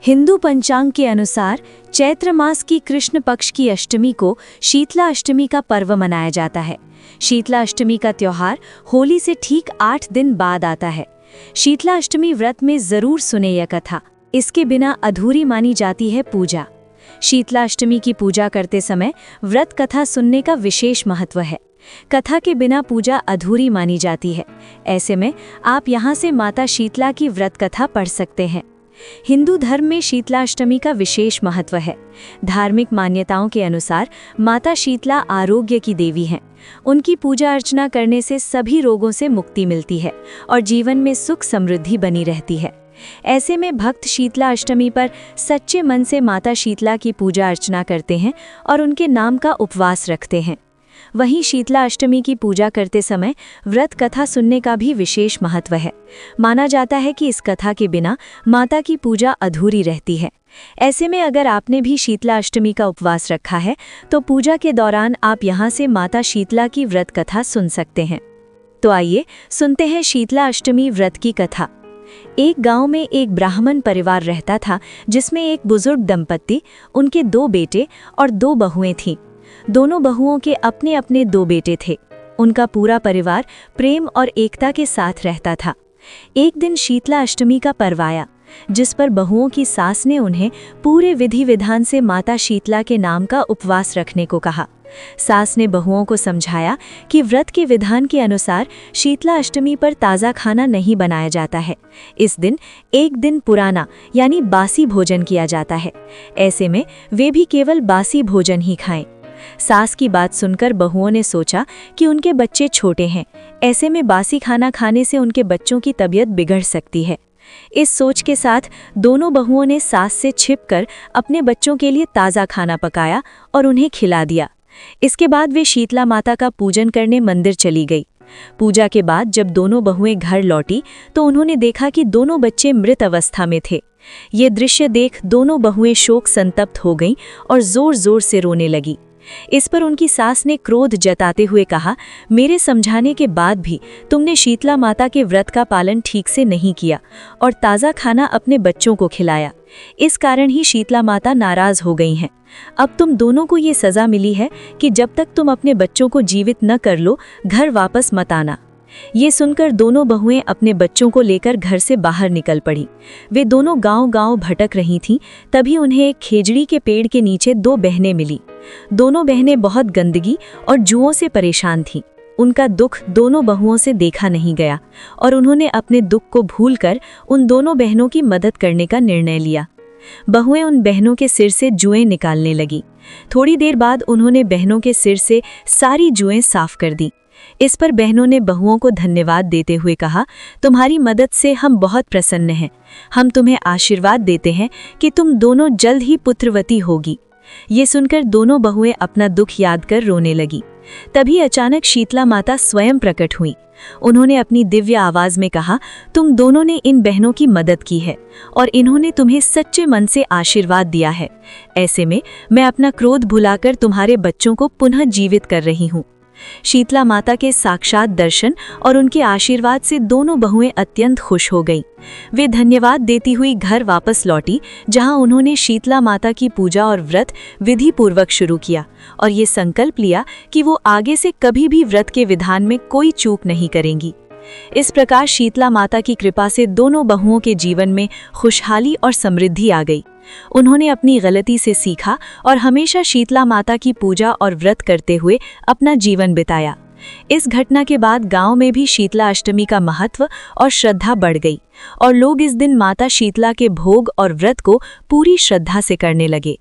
हिंदू पंचांग के अनुसार चैत्र मास की कृष्ण पक्ष की अष्टमी को शीतला अष्टमी का पर्व मनाया जाता है। शीतला अष्टमी का त्योहार होली से ठीक 8 दिन बाद आता है। शीतला अष्टमी व्रत में जरूर सुने यह कथा, इसके बिना अधूरी मानी जाती है पूजा। शीतला अष्टमी की पूजा करते समय व्रत कथा सुनने का विशेष महत्व है। कथा के बिना पूजा अधूरी मानी जाती है। ऐसे में आप यहाँ से माता शीतला की व्रत कथा पढ़ सकते हैं। हिंदू धर्म में शीतला अष्टमी का विशेष महत्व है। धार्मिक मान्यताओं के अनुसार माता शीतला आरोग्य की देवी हैं। उनकी पूजा अर्चना करने से सभी रोगों से मुक्ति मिलती है और जीवन में सुख समृद्धि बनी रहती है। ऐसे में भक्त शीतला अष्टमी पर सच्चे मन से माता शीतला की पूजा अर्चना करते हैं और उनके नाम का उपवास रखते हैं। वहीं शीतला अष्टमी की पूजा करते समय व्रत कथा सुनने का भी विशेष महत्व है। माना जाता है कि इस कथा के बिना माता की पूजा अधूरी रहती है। ऐसे में अगर आपने भी शीतला अष्टमी का उपवास रखा है तो पूजा के दौरान आप यहाँ से माता शीतला की व्रत कथा सुन सकते हैं। तो आइए सुनते हैं शीतला अष्टमी व्रत की कथा। एक गांव में एक ब्राह्मण परिवार रहता था, जिसमें एक बुजुर्ग दंपत्ति, उनके 2 बेटे और 2 बहुएं थीं। दोनों बहुओं के अपने अपने 2 बेटे थे। उनका पूरा परिवार प्रेम और एकता के साथ रहता था। एक दिन शीतला अष्टमी का पर्व आया, जिस पर बहुओं की सास ने उन्हें पूरे विधि विधान से माता शीतला के नाम का उपवास रखने को कहा। सास ने बहुओं को समझाया कि व्रत के विधान के अनुसार शीतला अष्टमी पर ताज़ा खाना नहीं बनाया जाता है। इस दिन एक दिन पुराना यानी बासी भोजन किया जाता है। ऐसे में वे भी केवल बासी भोजन ही खाएं। सास की बात सुनकर बहुओं ने सोचा कि उनके बच्चे छोटे हैं, ऐसे में बासी खाना खाने से उनके बच्चों की तबीयत बिगड़ सकती है। इस सोच के साथ दोनों बहुओं ने सास से छिपकर अपने बच्चों के लिए ताज़ा खाना पकाया और उन्हें खिला दिया। इसके बाद वे शीतला माता का पूजन करने मंदिर चली गई। पूजा के बाद जब दोनों बहुएं घर लौटी तो उन्होंने देखा कि दोनों बच्चे मृत अवस्था में थे। ये दृश्य देख दोनों बहुएं शोक संतप्त हो गईं और जोर जोर से रोने लगी। इस पर उनकी सास ने क्रोध जताते हुए कहा, मेरे समझाने के बाद भी तुमने शीतला माता के व्रत का पालन ठीक से नहीं किया और ताज़ा खाना अपने बच्चों को खिलाया। इस कारण ही शीतला माता नाराज हो गई हैं। अब तुम दोनों को ये सज़ा मिली है कि जब तक तुम अपने बच्चों को जीवित न कर लो, घर वापस मत आना। ये सुनकर दोनों बहुएं अपने बच्चों को लेकर घर से बाहर निकल पड़ी। वे दोनों गांव-गांव भटक रही थीं। तभी उन्हें एक खेजड़ी के पेड़ के नीचे 2 बहनें मिली। दोनों बहनें बहुत गंदगी और जुओं से परेशान थीं। उनका दुख दोनों बहुओं से देखा नहीं गया और उन्होंने अपने दुख को भूलकर उन दोनों बहनों की मदद करने का निर्णय लिया। बहुएं उन बहनों के सिर से जुएं निकालने लगी। थोड़ी देर बाद उन्होंने बहनों के सिर से सारी जुएं साफ कर दी। इस पर बहनों ने बहुओं को धन्यवाद देते हुए कहा, तुम्हारी मदद से हम बहुत प्रसन्न हैं। हम तुम्हें आशीर्वाद देते हैं कि तुम दोनों जल्द ही पुत्रवती होगी। ये सुनकर दोनों बहुएं अपना दुख याद कर रोने लगी। तभी अचानक शीतला माता स्वयं प्रकट हुई। उन्होंने अपनी दिव्य आवाज में कहा, तुम दोनों ने इन बहनों की मदद की है और इन्होंने तुम्हें सच्चे मन से आशीर्वाद दिया है। ऐसे में मैं अपना क्रोध भुलाकर तुम्हारे बच्चों को पुनः जीवित कर रही हूँ। शीतला माता के साक्षात दर्शन और उनके आशीर्वाद से दोनों बहुएं अत्यंत खुश हो गईं। वे धन्यवाद देती हुई घर वापस लौटी, जहां उन्होंने शीतला माता की पूजा और व्रत विधि पूर्वक शुरू किया और ये संकल्प लिया कि वो आगे से कभी भी व्रत के विधान में कोई चूक नहीं करेंगी। इस प्रकार शीतला माता की कृपा से दोनों बहुओं के जीवन में खुशहाली और समृद्धि आ गई। उन्होंने अपनी गलती से सीखा और हमेशा शीतला माता की पूजा और व्रत करते हुए अपना जीवन बिताया। इस घटना के बाद गांव में भी शीतला अष्टमी का महत्व और श्रद्धा बढ़ गई और लोग इस दिन माता शीतला के भोग और व्रत को पूरी श्रद्धा से करने लगे।